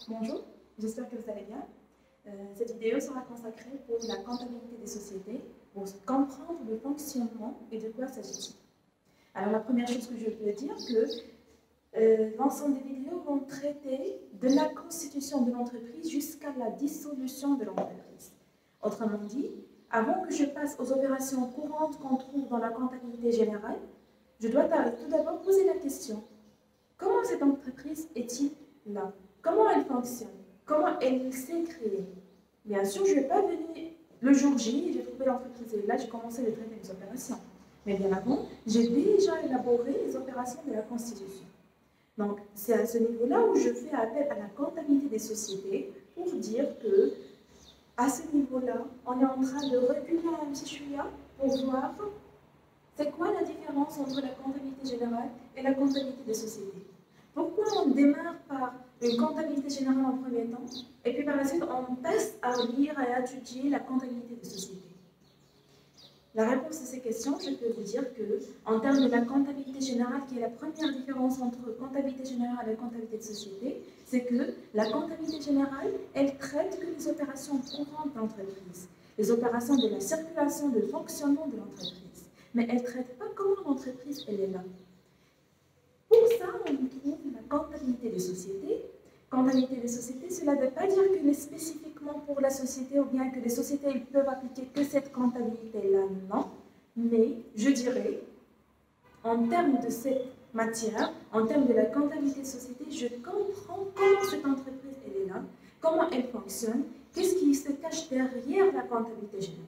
Bonjour, j'espère que vous allez bien. Cette vidéo sera consacrée pour la comptabilité des sociétés, pour comprendre le fonctionnement et de quoi s'agit-il. Alors la première chose que je peux dire, que l'ensemble des vidéos vont traiter de la constitution de l'entreprise jusqu'à la dissolution de l'entreprise. Autrement dit, avant que je passe aux opérations courantes qu'on trouve dans la comptabilité générale, je dois tout d'abord poser la question: comment cette entreprise est-il là? Comment elle fonctionne? Comment elle s'est créée? Bien sûr, je ne vais pas venir le jour J, j'ai trouvé l'entreprise et là, j'ai commencé à traiter les opérations. Mais bien avant, j'ai déjà élaboré les opérations de la constitution. Donc, c'est à ce niveau-là où je fais appel à la comptabilité des sociétés pour dire que, à ce niveau-là, on est en train de reculer un petit chouïa pour voir c'est quoi la différence entre la comptabilité générale et la comptabilité des sociétés. Pourquoi on démarre par une comptabilité générale en premier temps, et puis par la suite, on passe à lire et à étudier la comptabilité des sociétés? La réponse à ces questions, je peux vous dire que, en termes de la comptabilité générale, qui est la première différence entre comptabilité générale et comptabilité de société, c'est que la comptabilité générale, elle traite que les opérations courantes d'entreprise, les opérations de la circulation, de fonctionnement de l'entreprise. Mais elle ne traite pas comment l'entreprise, elle est là. Pour ça, on trouve la comptabilité des sociétés. Comptabilité des sociétés, cela ne veut pas dire qu'elle est spécifiquement pour la société ou bien que les sociétés ils peuvent appliquer que cette comptabilité-là, non. Mais je dirais, en termes de cette matière, en termes de la comptabilité de société, je comprends comment cette entreprise elle est là, comment elle fonctionne, qu'est-ce qui se cache derrière la comptabilité générale.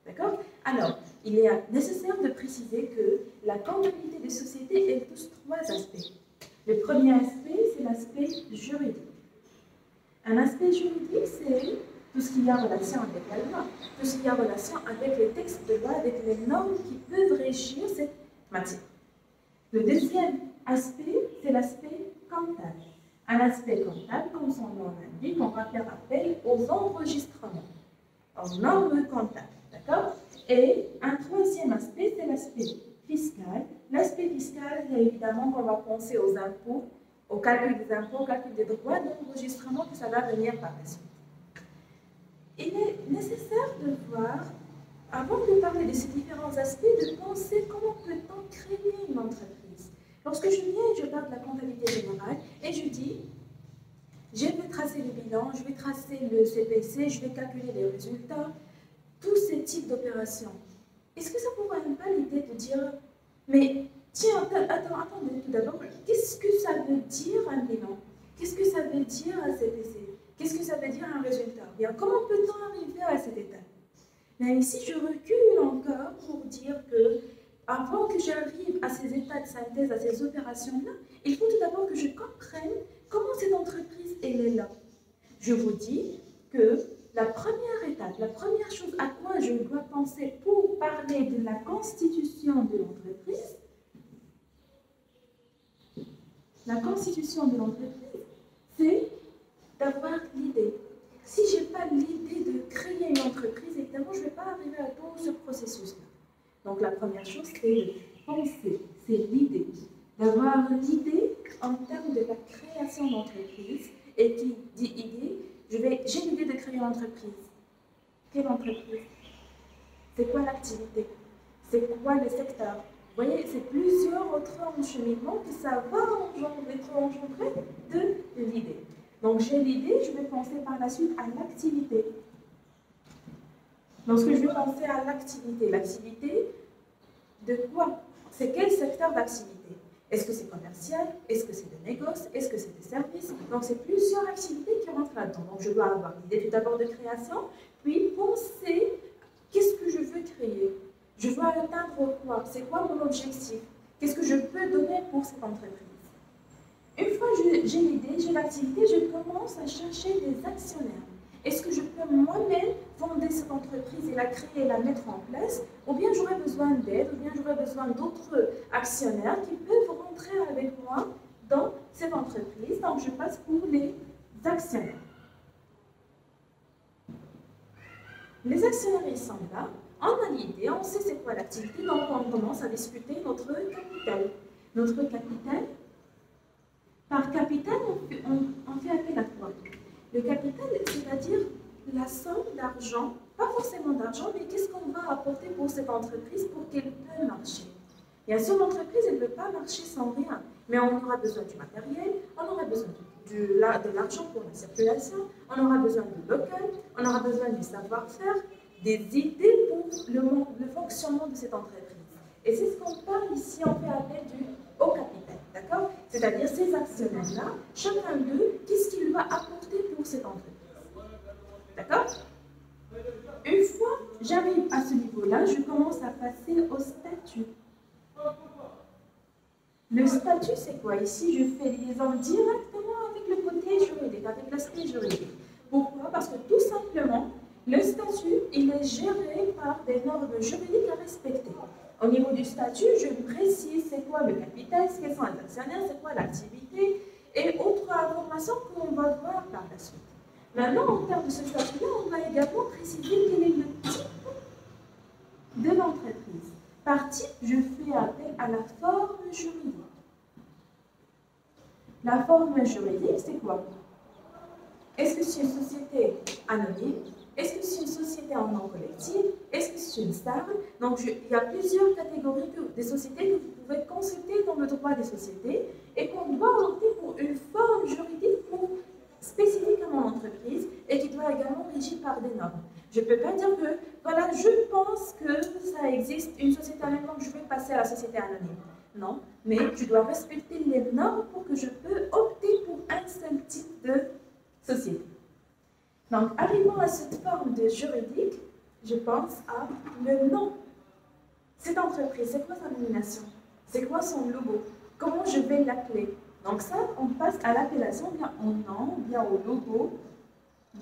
D'accord? Alors, il est nécessaire de préciser que la comptabilité des sociétés elle touche trois aspects. Le premier aspect, c'est l'aspect juridique. Un aspect juridique, c'est tout ce qui a relation avec la loi, tout ce qui a relation avec les textes de loi, avec les normes qui peuvent régir cette matière. Le deuxième aspect, c'est l'aspect comptable. Un aspect comptable, comme son nom l'indique, on va faire appel aux enregistrements, aux normes comptables. D'accord? Et un troisième aspect, c'est l'aspect fiscal. L'aspect fiscal, c'est évidemment qu'on va penser aux impôts, au calcul des impôts, au calcul des droits d'enregistrement, que ça va venir par la suite. Il est nécessaire de voir, avant de parler de ces différents aspects, de penser comment peut-on créer une entreprise. Lorsque je viens et je parle de la comptabilité générale et je dis, je vais tracer le bilan, je vais tracer le CPC, je vais calculer les résultats, tous ces types d'opérations, est-ce que ça ne vous vient pas l'idée de dire, mais tiens, attendez tout d'abord, qu'est-ce que ça veut dire un bilan? Qu'est-ce que ça veut dire un CPC? Qu'est-ce que ça veut dire un résultat? Bien, comment peut-on arriver à cette étape? Mais ici, je recule encore pour dire que, avant que j'arrive à ces états de synthèse, à ces opérations-là, il faut tout d'abord que je comprenne comment cette entreprise elle est là. Je vous dis que la première étape, la première chose à quoi je dois penser pour parler de la constitution de l'entreprise, c'est d'avoir l'idée. Si je n'ai pas l'idée de créer une entreprise, évidemment, je ne vais pas arriver à tout ce processus-là. Donc la première chose, c'est de penser, c'est l'idée. D'avoir l'idée en termes de la création d'entreprise. Et qui dit idée, j'ai l'idée de créer une entreprise. Quelle entreprise? C'est quoi l'activité? C'est quoi le secteur? Vous voyez, c'est plusieurs autres encheminements que ça va engendrer de l'idée. Donc j'ai l'idée, je vais penser par la suite à l'activité. Lorsque je vais penser à l'activité, l'activité de quoi? C'est quel secteur d'activité? Est-ce que c'est commercial? Est-ce que c'est des négoces? Est-ce que c'est des services? Donc, c'est plusieurs activités qui rentrent là-dedans. Donc, je dois avoir l'idée tout d'abord de création, puis penser qu'est-ce que je veux créer? Je veux atteindre quoi? C'est quoi mon objectif? Qu'est-ce que je peux donner pour cette entreprise? Une fois que j'ai l'idée, j'ai l'activité, je commence à chercher des actionnaires. Est-ce que je peux moi-même fonder cette entreprise et la créer et la mettre en place? Ou bien j'aurais besoin d'aide, ou bien j'aurais besoin d'autres actionnaires qui peuvent rentrer avec moi dans cette entreprise. Donc je passe pour les actionnaires. Les actionnaires, ils sont là. On a l'idée, on sait c'est quoi l'activité, donc on commence à discuter notre capital. Notre capital, Par capital, on fait appel à quoi? Le capital, c'est-à-dire la somme d'argent, pas forcément d'argent, mais qu'est-ce qu'on va apporter pour cette entreprise pour qu'elle puisse marcher? Bien sûr, l'entreprise, elle ne peut pas marcher sans rien, mais on aura besoin du matériel, on aura besoin de l'argent pour la circulation, on aura besoin du local, on aura besoin du savoir-faire, des idées pour le fonctionnement de cette entreprise. Et c'est ce qu'on parle ici, on fait appel au capital, d'accord? C'est-à-dire ces actionnaires-là, chacun d'eux, qu'est-ce qu'il va apporter pour cette entreprise? D'accord? Une fois j'arrive à ce niveau-là, je commence à passer au statut. Le statut, c'est quoi? Ici, je fais liaison directement avec le côté juridique, avec l'aspect juridique. Pourquoi? Parce que tout simplement, le statut, il est géré par des normes juridiques à respecter. Au niveau du statut, je précise c'est quoi le capital, quels sont les actionnaires, c'est quoi l'activité et autres informations qu'on va voir par la suite. Maintenant, en termes de ce statut-là, on va également préciser quel est le type de l'entreprise. Par type, je fais appel à la forme juridique. La forme juridique, c'est quoi? Est-ce que c'est une société anonyme? Est-ce que c'est une société en nom collectif? Est-ce que c'est une stable? Donc, il y a plusieurs catégories des sociétés que vous pouvez consulter dans le droit des sociétés et qu'on doit opter pour une forme juridique spécifique à mon entreprise et qui doit également régir par des normes. Je ne peux pas dire que, voilà, je pense que ça existe une société anonyme, donc je vais passer à la société anonyme. Non, mais je dois respecter les normes pour que je peux opter pour un seul type de société. Donc, arrivant à cette forme de juridique, je pense à le nom. Cette entreprise, c'est quoi sa nomination? C'est quoi son logo? Comment je vais l'appeler? Donc ça, on passe à l'appellation, bien au nom, bien au logo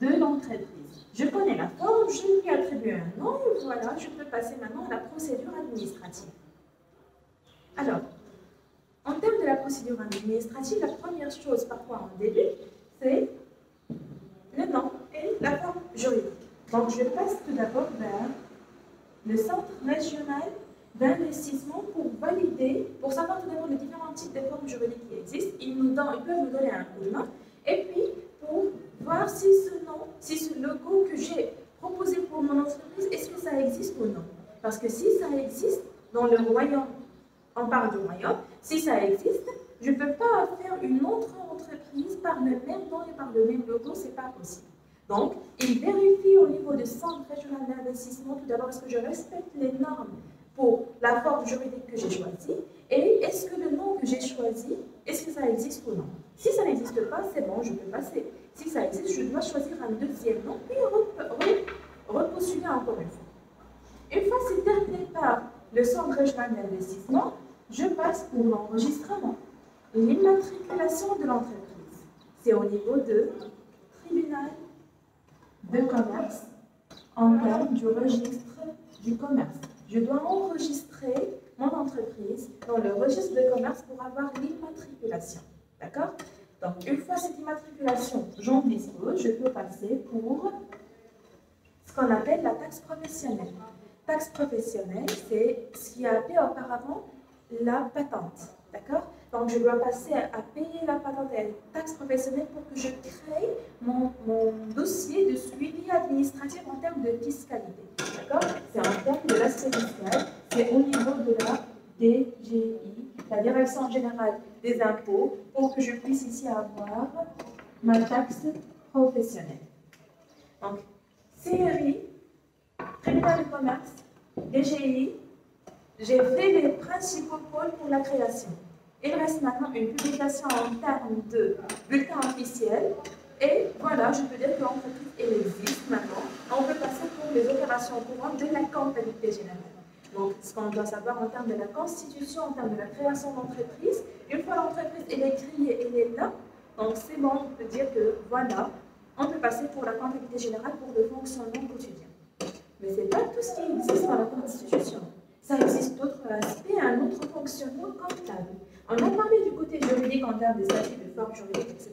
de l'entreprise. Je connais la forme, je lui attribue un nom, et voilà, je peux passer maintenant à la procédure administrative. Alors, en termes de la procédure administrative, la première chose par quoi on débute, c'est le nom et la forme juridique. Donc, je passe tout d'abord vers le centre régional d'investissement pour valider, pour savoir tout d'abord les différents types de formes juridiques qui existent. Ils peuvent nous donner un coup de main. Et puis, pour voir si ce nom, si ce logo que j'ai proposé pour mon entreprise, est-ce que ça existe ou non? Parce que si ça existe dans le royaume, on parle du royaume, si ça existe, je ne peux pas faire une autre entreprise par le même nom et par le même logo, ce n'est pas possible. Donc, il vérifie au niveau du centre régional d'investissement, tout d'abord, est-ce que je respecte les normes pour la forme juridique que j'ai choisie, et est-ce que le nom que j'ai choisi, est-ce que ça existe ou non? Si ça n'existe pas, c'est bon, je peux passer. Si ça existe, je dois choisir un deuxième nom, puis repostuler encore une fois. Une fois c'est terminé par le centre régional d'investissement, je passe pour l'enregistrement, l'immatriculation de l'entreprise. C'est au niveau de tribunal de commerce en termes du registre du commerce. Je dois enregistrer mon entreprise dans le registre de commerce pour avoir l'immatriculation. D'accord? Donc, une fois cette immatriculation, j'en dispose, je peux passer pour ce qu'on appelle la taxe professionnelle. Taxe professionnelle, c'est ce qui a appelé auparavant la patente. D'accord? Donc, je dois passer à payer la patente et la taxe professionnelle pour que je crée mon dossier de suivi administratif en termes de fiscalité. D'accord? C'est en termes de l'aspect fiscal, c'est au niveau de la DGI, la Direction Générale des Impôts, pour que je puisse ici avoir ma taxe professionnelle. Donc, CRI, Tribunal de commerce, DGI, j'ai fait les principaux pôles pour la création. Il reste maintenant une publication en termes de bulletin officiel. Et voilà, je peux dire que l'entreprise, elle existe maintenant. On peut passer pour les opérations courantes de la comptabilité générale. Donc, ce qu'on doit savoir en termes de la constitution, en termes de la création d'entreprise, une fois l'entreprise, elle est créée, elle est là. Donc, c'est bon, on peut dire que voilà, on peut passer pour la comptabilité générale pour le fonctionnement quotidien. Mais ce n'est pas tout ce qui existe dans la constitution. Ça existe d'autres aspects, un autre fonctionnement comptable. On a parlé du côté juridique en termes des statuts de forme juridique, etc.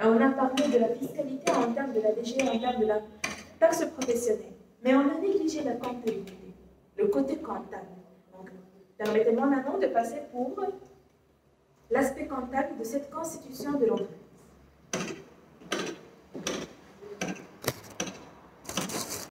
Et on a parlé de la fiscalité en termes de la DGI, en termes de la taxe professionnelle. Mais on a négligé la comptabilité, le côté comptable. Donc, permettez-moi maintenant de passer pour l'aspect comptable de cette constitution de l'entreprise.